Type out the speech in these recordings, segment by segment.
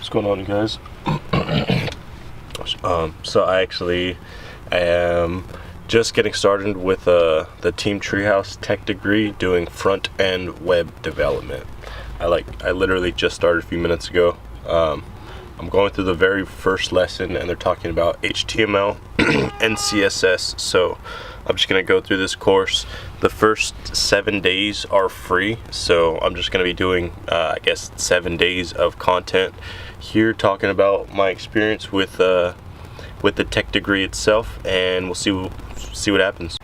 What's going on, you guys? So I actually am just getting started with the Team Treehouse tech degree doing front-end web development. I literally just started a few minutes ago. I'm going through the very first lesson and they're talking about HTML and CSS. So I'm just gonna go through this course. The first 7 days are free, so I'm just gonna be doing I guess 7 days of content here talking about my experience with the tech degree itself, and we'll see what happens.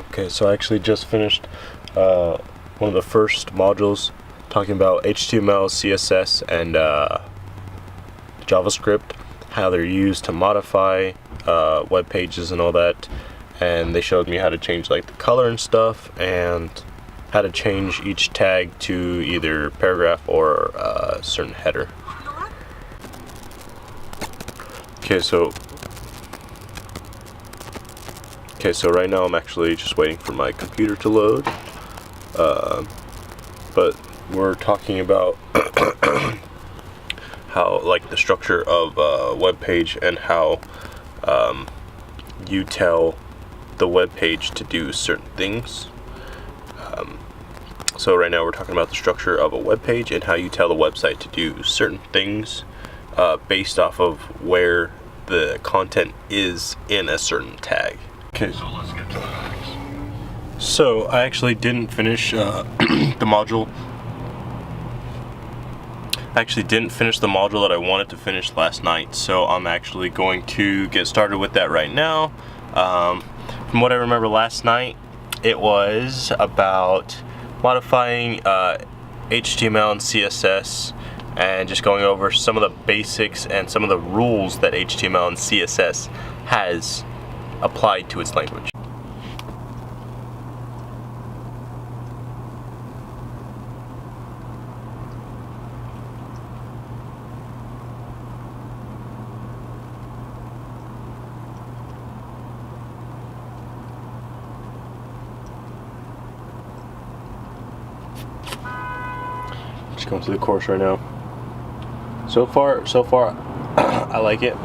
Okay, so I actually just finished one of the first modules talking about HTML, CSS, and JavaScript, how they're used to modify web pages and all that. And they showed me how to change like the color and stuff, and how to change each tag to either paragraph or a certain header. Okay, so right now I'm actually just waiting for my computer to load. But we're talking about how, like, the structure of a web page and how you tell the web page to do certain things. So right now we're talking about the structure of a web page and how you tell the website to do certain things based off of where the content is in a certain tag. Okay, so let's get to the facts. So I actually didn't finish the module. I actually didn't finish the module that I wanted to finish last night, so I'm actually going to get started with that right now. From what I remember last night, it was about modifying HTML and CSS, and just going over some of the basics and some of the rules that HTML and CSS has applied to its language. Just going through the course right now. So far, I like it.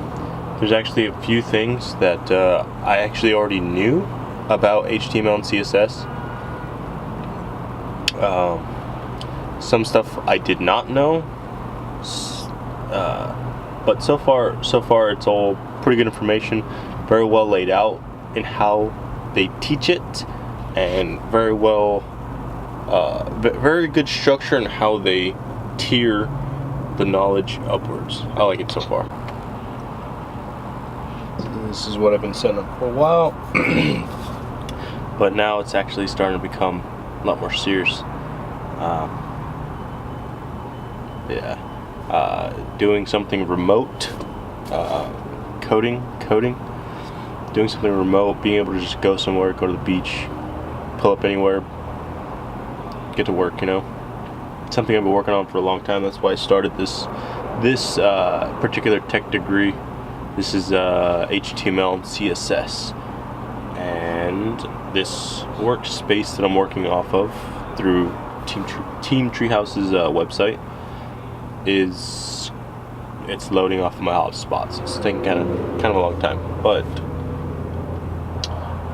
There's actually a few things that I actually already knew about HTML and CSS. Some stuff I did not know. But so far it's all pretty good information, very well laid out in how they teach it, and very good structure in how they tier the knowledge upwards. I like it so far. This is what I've been setting up for a while. But now it's actually starting to become a lot more serious. Doing something remote, coding, doing something remote, being able to just go somewhere, go to the beach, pull up anywhere, get to work, you know. It's something I've been working on for a long time. That's why I started this particular tech degree. This is HTML and CSS, and this workspace that I'm working off of through Team Treehouse's website it's loading off of my hotspot, so it's taking kind of a long time. But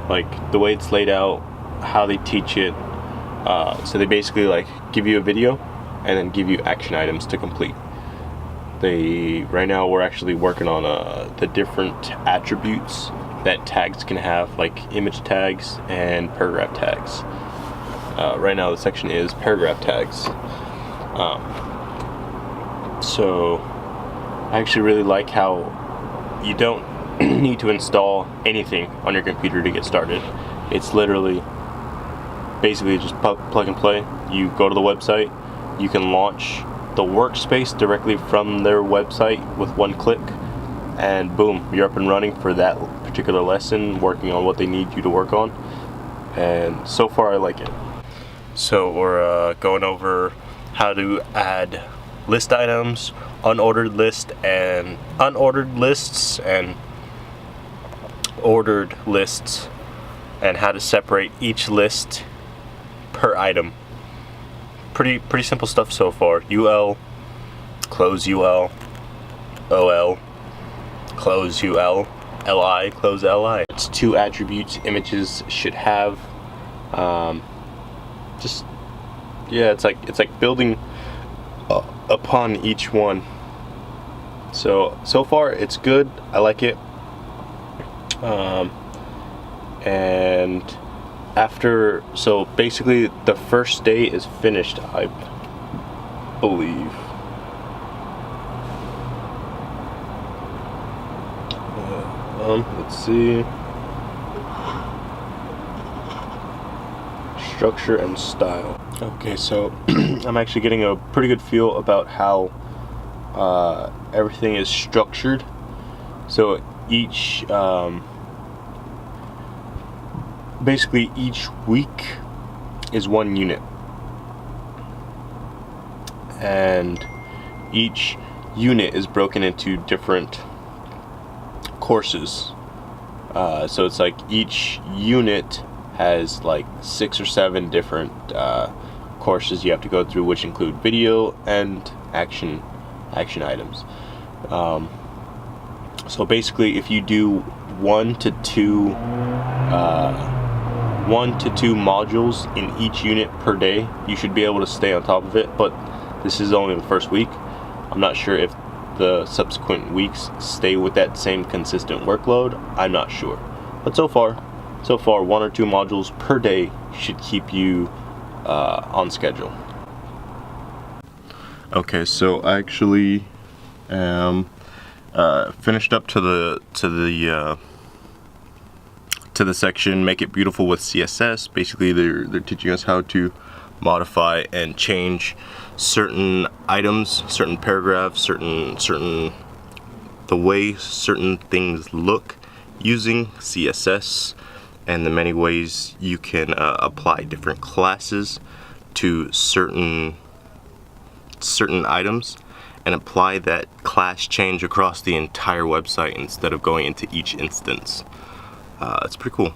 like the way it's laid out, how they teach it, so they basically like give you a video and then give you action items to complete. Right now we're actually working on the different attributes that tags can have, like image tags and paragraph tags. Right now the section is paragraph tags. So I actually really like how you don't need to install anything on your computer to get started. It's literally basically just plug and play. You go to the website, you can launch the workspace directly from their website with one click, and boom, you're up and running for that particular lesson, working on what they need you to work on. And so far I like it. So we're going over how to add list items, unordered lists, and ordered lists, and how to separate each list per item. Pretty simple stuff so far. UL close UL, OL, close UL, LI, close LI. It's 2 attributes images should have. Just, yeah, it's like building upon each one. So far it's good. I like it. And after, so basically the first day is finished, I believe. Let's see. Structure and style. Okay, so I'm actually getting a pretty good feel about how everything is structured. So each basically each week is 1 unit, and each unit is broken into different courses. So it's like each unit has like 6 or 7 different courses you have to go through, which include video and action items. So basically, if you do 1 to 2 modules in each unit per day, you should be able to stay on top of it. But this is only the first week. I'm not sure if the subsequent weeks stay with that same consistent workload. I'm not sure, but so far 1 or 2 modules per day should keep you on schedule. Okay, so I actually am finished up to the section Make It Beautiful with CSS. Basically, they're teaching us how to modify and change certain items, certain paragraphs, certain the way certain things look using CSS, and the many ways you can apply different classes to certain items and apply that class change across the entire website instead of going into each instance. It's pretty cool.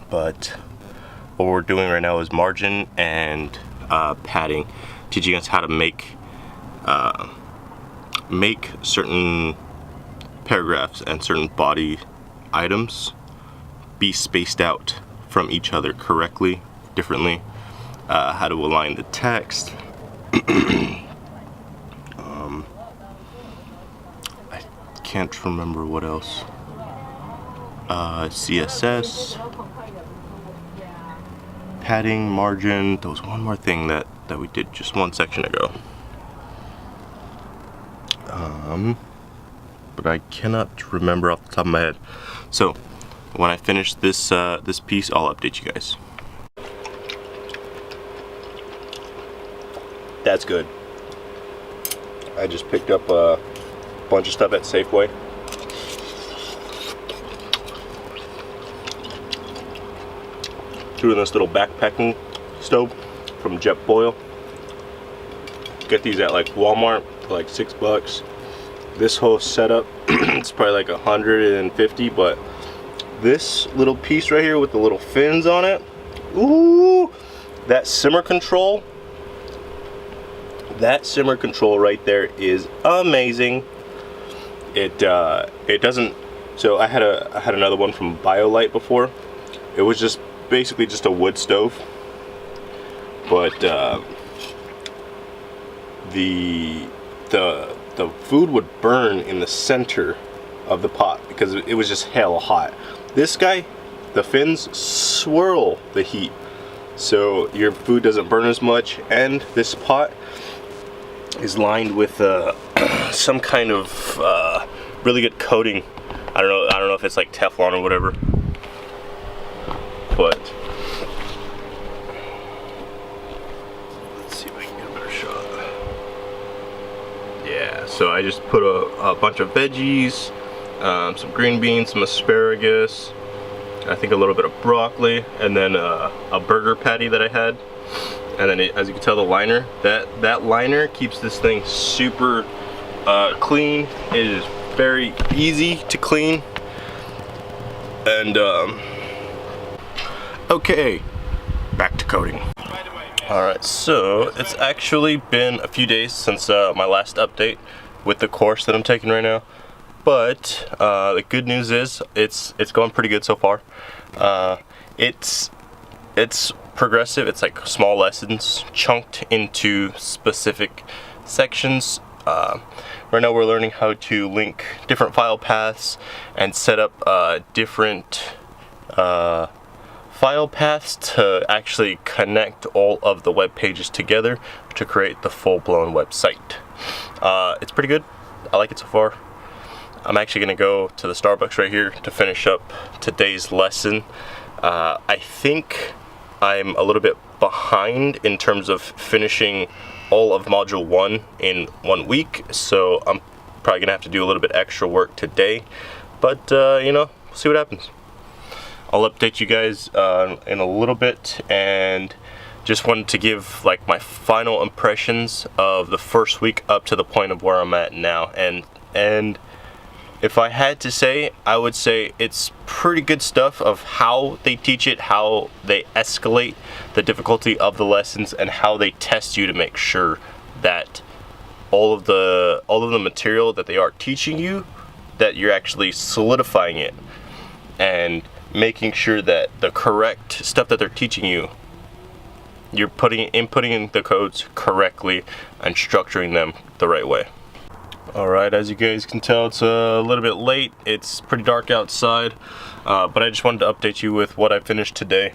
But what we're doing right now is margin and padding, teaching us how to make certain paragraphs and certain body items be spaced out from each other correctly, differently, how to align the text. I can't remember what else. CSS, padding, margin. There was one more thing that we did just 1 section ago. But I cannot remember off the top of my head. So when I finish this this piece, I'll update you guys. That's good. I just picked up a bunch of stuff at Safeway. Threw in this little backpacking stove from Jetboil. Get these at like Walmart for like $6. This whole setup, it's probably like 150, but this little piece right here with the little fins on it, ooh, that simmer control right there is amazing. It doesn't, so I had another one from BioLite before. It was just basically just a wood stove, but the food would burn in the center of the pot because it was just hell hot. This guy, the fins swirl the heat, so your food doesn't burn as much, and this pot is lined with some kind of really good coating. I don't know if it's like Teflon or whatever, but let's see if I can get a better shot. Yeah, so I just put a bunch of veggies, some green beans, some asparagus, I think a little bit of broccoli, and then a burger patty that I had. And then as you can tell, the liner, that liner keeps this thing super clean. It is very easy to clean. And okay, back to coding. Alright, so it's actually been a few days since my last update with the course that I'm taking right now. But the good news is it's going pretty good so far. It's progressive. It's like small lessons chunked into specific sections. Right now we're learning how to link different file paths and set up different file paths to actually connect all of the web pages together to create the full-blown website. It's pretty good. I like it so far. I'm actually going to go to the Starbucks right here to finish up today's lesson. I think I'm a little bit behind in terms of finishing all of Module 1 in 1 week, so I'm probably going to have to do a little bit extra work today, but you know, we'll see what happens. I'll update you guys in a little bit, and just wanted to give like my final impressions of the first week up to the point of where I'm at now. And if I had to say, I would say it's pretty good stuff of how they teach it, how they escalate the difficulty of the lessons, and how they test you to make sure that all of the material that they are teaching you, that you're actually solidifying it and making sure that the correct stuff that they're teaching you, you're inputting in the codes correctly and structuring them the right way. Alright, as you guys can tell, it's a little bit late. It's pretty dark outside, but I just wanted to update you with what I finished today.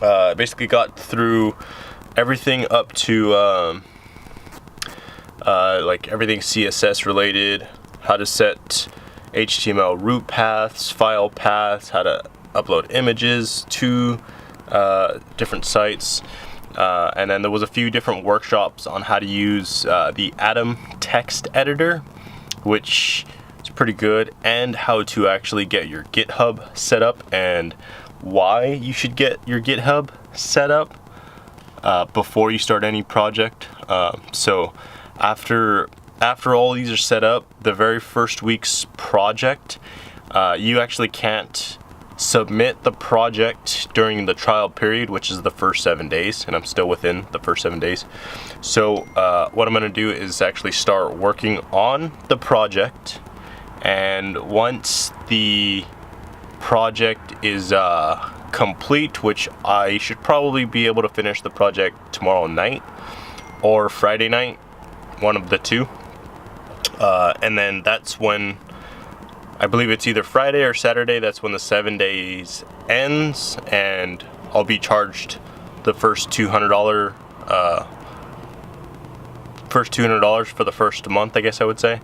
Basically got through everything up to like everything CSS related, how to set HTML root paths, file paths, how to upload images to different sites, and then there was a few different workshops on how to use the Atom text editor, which is pretty good, and how to actually get your GitHub set up and why you should get your GitHub set up before you start any project. So after all these are set up, the very first week's project, you actually can't submit the project during the trial period, which is the first 7 days, and I'm still within the first 7 days. So what I'm going to do is actually start working on the project, and once the project is complete, which I should probably be able to finish the project tomorrow night or Friday night, one of the two. And then that's when, I believe it's either Friday or Saturday, that's when the 7 days ends, and I'll be charged the first $200 for the first month, I guess I would say.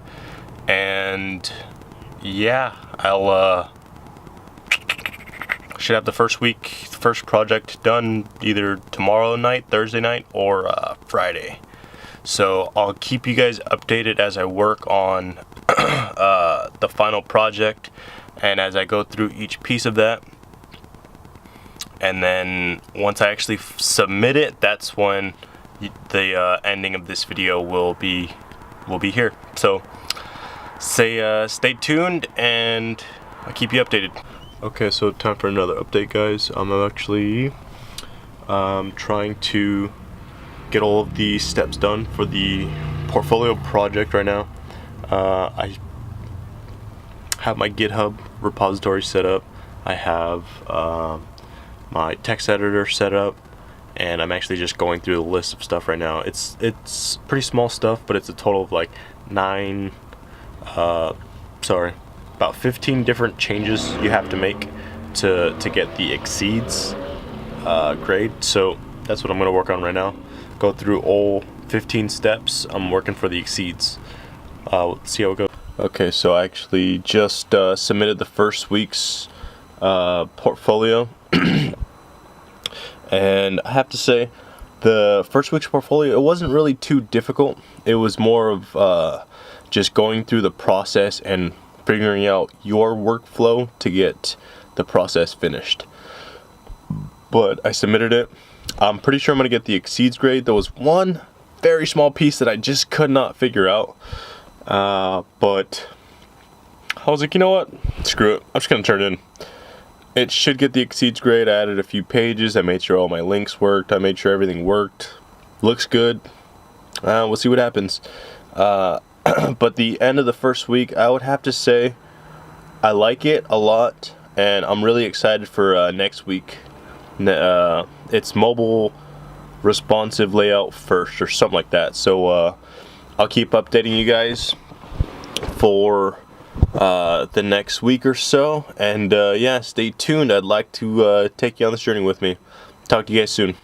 And yeah, I'll should have the first project done either tomorrow night, Thursday night, or Friday. So I'll keep you guys updated as I work on the final project and as I go through each piece of that. And then once I actually submit it, that's when the ending of this video will be here. So stay tuned, and I'll keep you updated. Okay, so time for another update, guys. I'm actually trying to get all of the steps done for the portfolio project right now. I have my GitHub repository set up. I have my text editor set up, and I'm actually just going through the list of stuff right now. It's pretty small stuff, but it's a total of like about 15 different changes you have to make to get the exceeds grade. So that's what I'm going to work on right now. Go through all 15 steps. I'm working for the exceeds. Let's see how it goes. Okay, so I actually just submitted the first week's portfolio. And I have to say, the first week's portfolio, it wasn't really too difficult. It was more of just going through the process and figuring out your workflow to get the process finished. But I submitted it. I'm pretty sure I'm going to get the exceeds grade. There was one very small piece that I just could not figure out. But I was like, you know what? Screw it. I'm just going to turn it in. it should get the Exceeds grade. I added a few pages. I made sure all my links worked. I made sure everything worked. Looks good. We'll see what happens. But the end of the first week, I would have to say I like it a lot, and I'm really excited for next week. It's mobile responsive layout first or something like that. So I'll keep updating you guys for the next week or so, and yeah, stay tuned. I'd like to take you on this journey with me. Talk to you guys soon.